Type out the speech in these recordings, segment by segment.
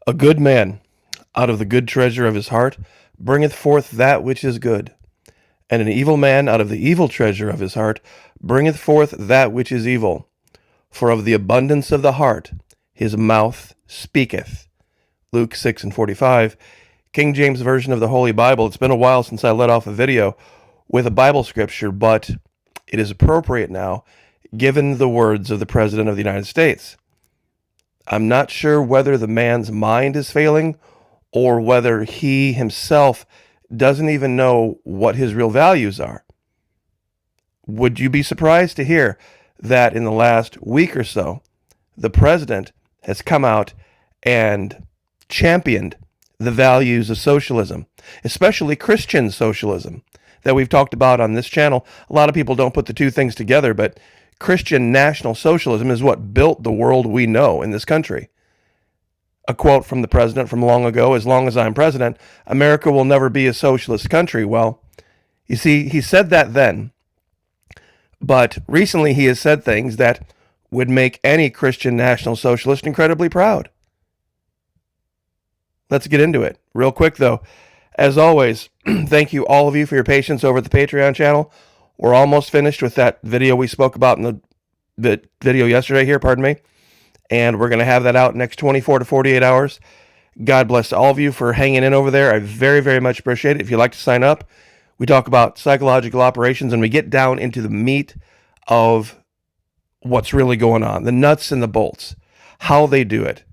A good man, out of the good treasure of his heart, bringeth forth that which is good. And an evil man, out of the evil treasure of his heart, bringeth forth that which is evil. For of the abundance of the heart his mouth speaketh. Luke 6:45, King James Version of the Holy Bible. It's been a while since I let off a video with a Bible scripture, but it is appropriate now, given the words of the President of the United States. I'm not sure whether the man's mind is failing or whether he himself doesn't even know what his real values are. Would you be surprised to hear that in the last week or so, the president has come out and championed the values of socialism, especially Christian socialism that we've talked about on this channel? A lot of people don't put the two things together, but Christian National Socialism is what built the world we know in this country. A quote from the president from long ago, "As long as I'm president, America will never be a socialist country." Well, you see, he said that then, but recently he has said things that would make any Christian National Socialist incredibly proud. Let's get into it. Real quick, though, as always, thank you all of you for your patience over at the Patreon channel. We're almost finished with that video we spoke about in the video yesterday here, and we're going to have that out next 24 to 48 hours. God bless all of you for hanging in over there. I very, very much appreciate it. If you'd like to sign up, we talk about psychological operations, and we get down into the meat of what's really going on, the nuts and the bolts, how they do it.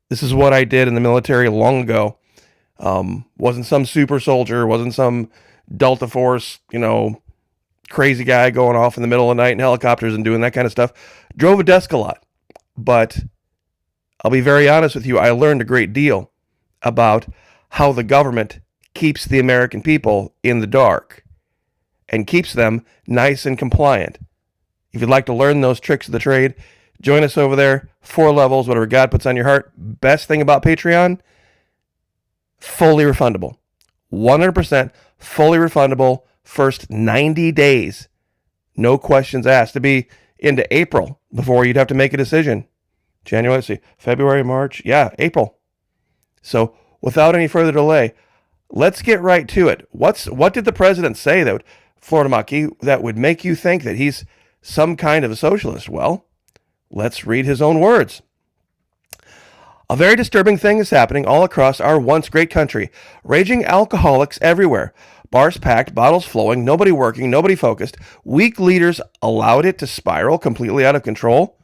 This is what I did in the military long ago. Wasn't some super soldier, wasn't some Delta Force, crazy guy going off in the middle of the night in helicopters and doing that kind of stuff. Drove a desk a lot. But I'll be very honest with you, I learned a great deal about how the government keeps the American people in the dark and keeps them nice and compliant. If you'd like to learn those tricks of the trade, join us over there. 4 levels, whatever God puts on your heart. Best thing about Patreon, fully refundable. 100% fully refundable. First 90 days. No questions asked. To be into April before you'd have to make a decision. January, let's see, February, March, April. So without any further delay, let's get right to it. What did the president say that Florida Maki that would make you think that he's some kind of a socialist? Well, let's read his own words. A very disturbing thing is happening all across our once great country. Raging alcoholics everywhere. Bars packed, bottles flowing, nobody working, nobody focused. Weak leaders allowed it to spiral completely out of control.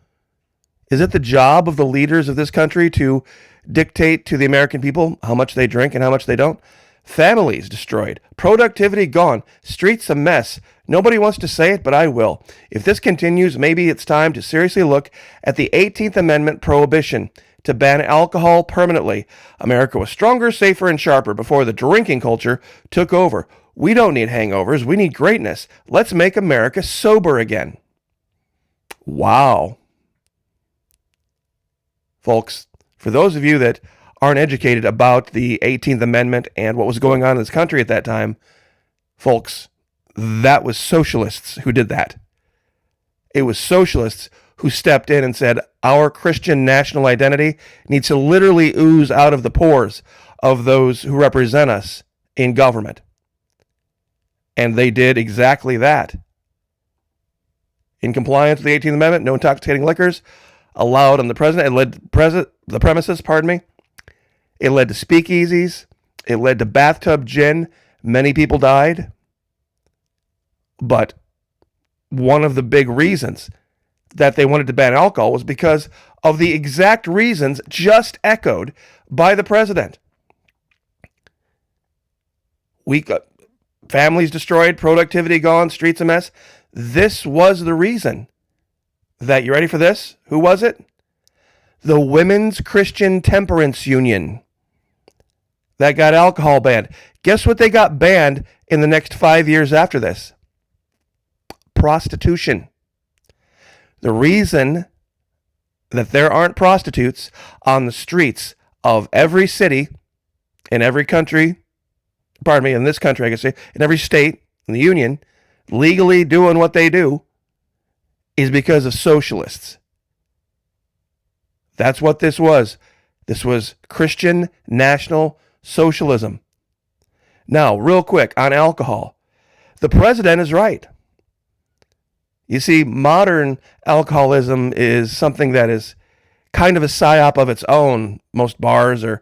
Is it the job of the leaders of this country to dictate to the American people how much they drink and how much they don't? Families destroyed, productivity gone, streets a mess. Nobody wants to say it, but I will. If this continues, maybe it's time to seriously look at the 18th Amendment prohibition to ban alcohol permanently. America was stronger, safer, and sharper before the drinking culture took over. We don't need hangovers. We need greatness. Let's make America sober again. Wow. Folks, for those of you that aren't educated about the 18th Amendment and what was going on in this country at that time, folks, that was socialists who did that. It was socialists who stepped in and said, our Christian national identity needs to literally ooze out of the pores of those who represent us in government. And they did exactly that. In compliance with the 18th Amendment, no intoxicating liquors allowed on the president. It led to the premises, It led to speakeasies. It led to bathtub gin. Many people died. But one of the big reasons that they wanted to ban alcohol was because of the exact reasons just echoed by the president. Families destroyed, productivity gone, streets a mess. This was the reason that, you ready for this? Who was it? The Women's Christian Temperance Union. That got alcohol banned. Guess what they got banned in the next 5 years after this? Prostitution. The reason that there aren't prostitutes on the streets of every city in every country, in this country, I guess, in every state in the union, legally doing what they do, is because of socialists. That's what this was. This was Christian National Socialism. Now, real quick on alcohol. The president is right. You see, modern alcoholism is something that is kind of a psyop of its own. Most bars are,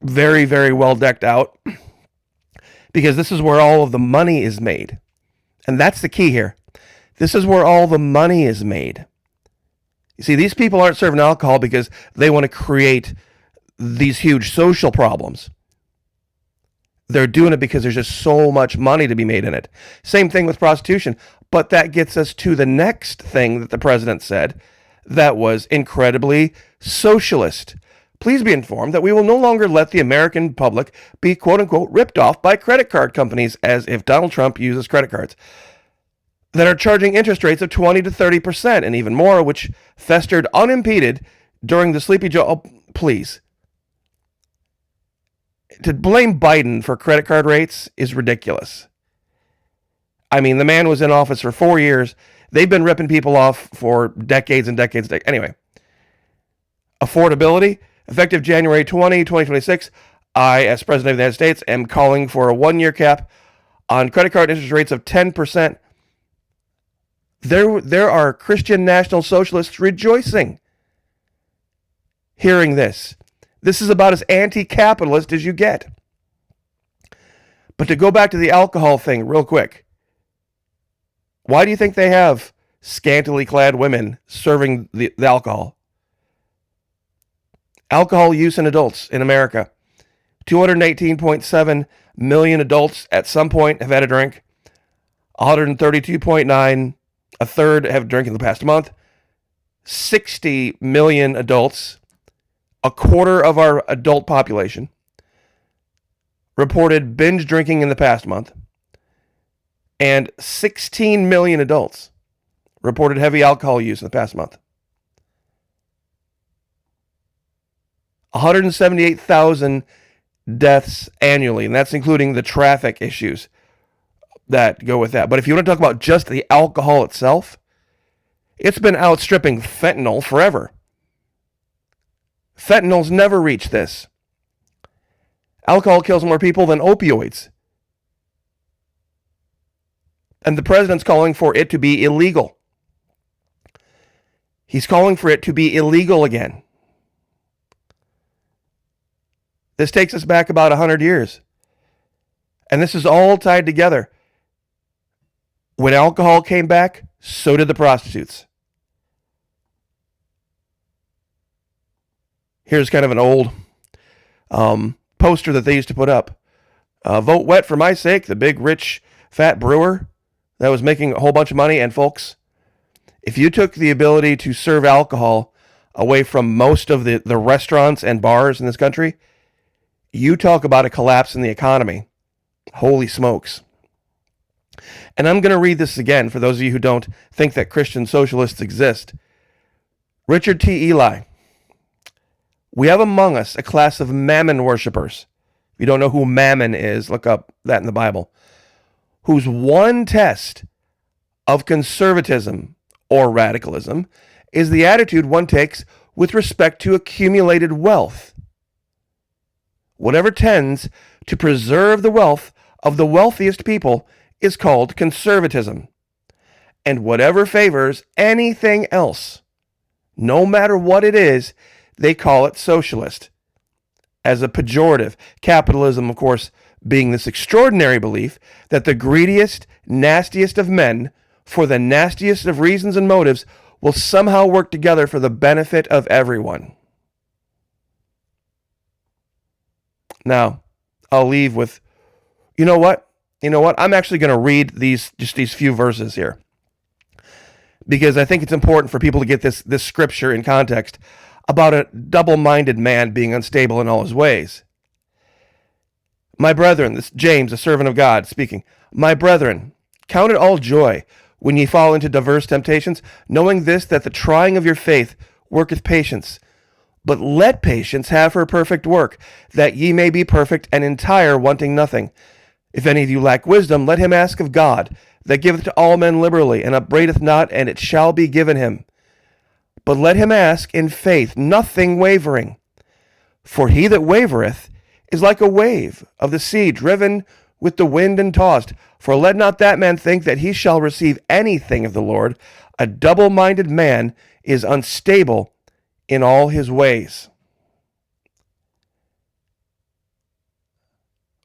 very, very well decked out because this is where all of the money is made. And that's the key here. This is where all the money is made. You see, these people aren't serving alcohol because they want to create these huge social problems. They're doing it because there's just so much money to be made in it. Same thing with prostitution. But that gets us to the next thing that the president said that was incredibly socialist. Please be informed that we will no longer let the American public be, quote unquote, ripped off by credit card companies as if Donald Trump uses credit cards that are charging interest rates of 20 to 30% and even more, which festered unimpeded during the Sleepy Joe. Oh, please. To blame Biden for credit card rates is ridiculous. I mean, the man was in office for 4 years. They've been ripping people off for decades and decades. Anyway, affordability, effective January 2026, I, as President of the United States, am calling for a 1-year cap on credit card interest rates of 10%. There are Christian National Socialists rejoicing hearing this. This is about as anti-capitalist as you get. But to go back to the alcohol thing real quick, why do you think they have scantily clad women serving the alcohol? Alcohol use in adults in America. 218.7 million adults at some point have had a drink. 132.9, a third have drank in the past month. 60 million adults, a quarter of our adult population, reported binge drinking in the past month. And 16 million adults reported heavy alcohol use in the past month. 178,000 deaths annually, and that's including the traffic issues that go with that. But if you want to talk about just the alcohol itself, it's been outstripping fentanyl forever. Fentanyl's never reached this. Alcohol kills more people than opioids. And the president's calling for it to be illegal. He's calling for it to be illegal again. This takes us back about 100 years. And this is all tied together. When alcohol came back, so did the prostitutes. Here's kind of an old poster that they used to put up. Vote wet for my sake, the big, rich, fat brewer that was making a whole bunch of money. And folks, if you took the ability to serve alcohol away from most of the restaurants and bars in this country, you talk about a collapse in the economy. Holy smokes. And I'm going to read this again for those of you who don't think that Christian socialists exist. Richard T. Ely. We have among us a class of mammon worshipers. If you don't know who mammon is, look up that in the Bible. Whose one test of conservatism or radicalism is the attitude one takes with respect to accumulated wealth. Whatever tends to preserve the wealth of the wealthiest people is called conservatism. And whatever favors anything else, no matter what it is, they call it socialist. As a pejorative, capitalism, of course, being this extraordinary belief that the greediest, nastiest of men, for the nastiest of reasons and motives, will somehow work together for the benefit of everyone. Now, I'll leave with, you know what? I'm actually going to read these few verses here, because I think it's important for people to get this scripture in context about a double-minded man being unstable in all his ways. My brethren, this James, a servant of God, speaking. My brethren, count it all joy when ye fall into diverse temptations, knowing this, that the trying of your faith worketh patience. But let patience have her perfect work, that ye may be perfect and entire, wanting nothing. If any of you lack wisdom, let him ask of God, that giveth to all men liberally, and upbraideth not, and it shall be given him. But let him ask in faith, nothing wavering. For he that wavereth is like a wave of the sea driven with the wind and tossed. For let not that man think that he shall receive anything of the Lord. A double-minded man is unstable in all his ways.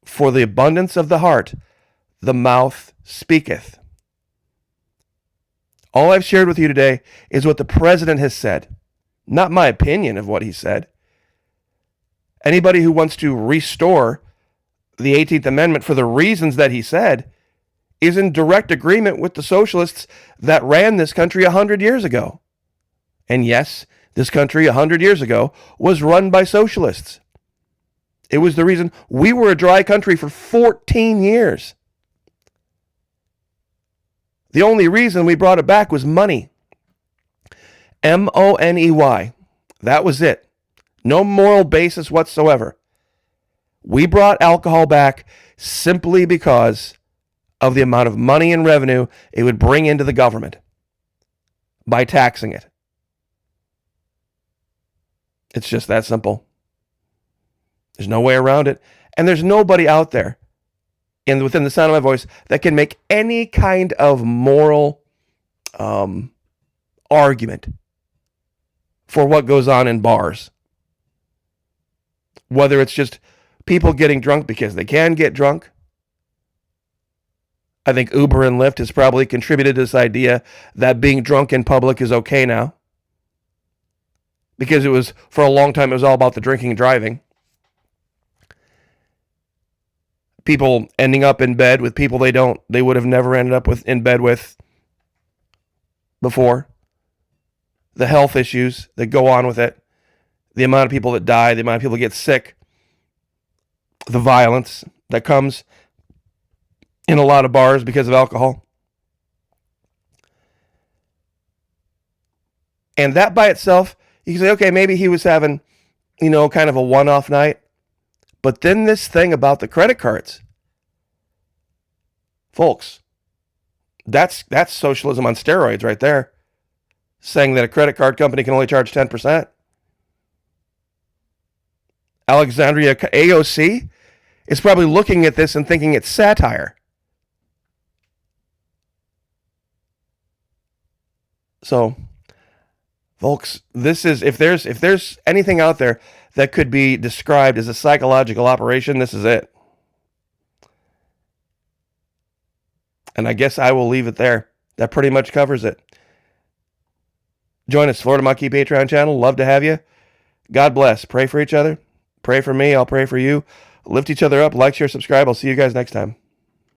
For the abundance of the heart, the mouth speaketh. All I've shared with you today is what the president has said, not my opinion of what he said. Anybody who wants to restore the 18th Amendment for the reasons that he said is in direct agreement with the socialists that ran this country 100 years ago. And yes, this country 100 years ago was run by socialists. It was the reason we were a dry country for 14 years. The only reason we brought it back was money. M-O-N-E-Y. That was it. No moral basis whatsoever. We brought alcohol back simply because of the amount of money and revenue it would bring into the government by taxing it. It's just that simple. There's no way around it. And there's nobody out there within the sound of my voice that can make any kind of moral argument for what goes on in bars. Whether it's just people getting drunk because they can get drunk. I think Uber and Lyft has probably contributed to this idea that being drunk in public is okay now. Because for a long time, it was all about the drinking and driving. People ending up in bed with people they would have never ended up in bed with before. The health issues that go on with it. The amount of people that die, the amount of people that get sick. The violence that comes in a lot of bars because of alcohol. And that by itself, you can say, okay, maybe he was having, kind of a one-off night. But then this thing about the credit cards. Folks, that's socialism on steroids right there. Saying that a credit card company can only charge 10%. Alexandria AOC is probably looking at this and thinking it's satire. So, folks, this is if there's anything out there that could be described as a psychological operation, this is it. And I guess I will leave it there. That pretty much covers it. Join us, Florida Monkey Patreon channel. Love to have you. God bless. Pray for each other. Pray for me. I'll pray for you. Lift each other up. Like, share, subscribe. I'll see you guys next time.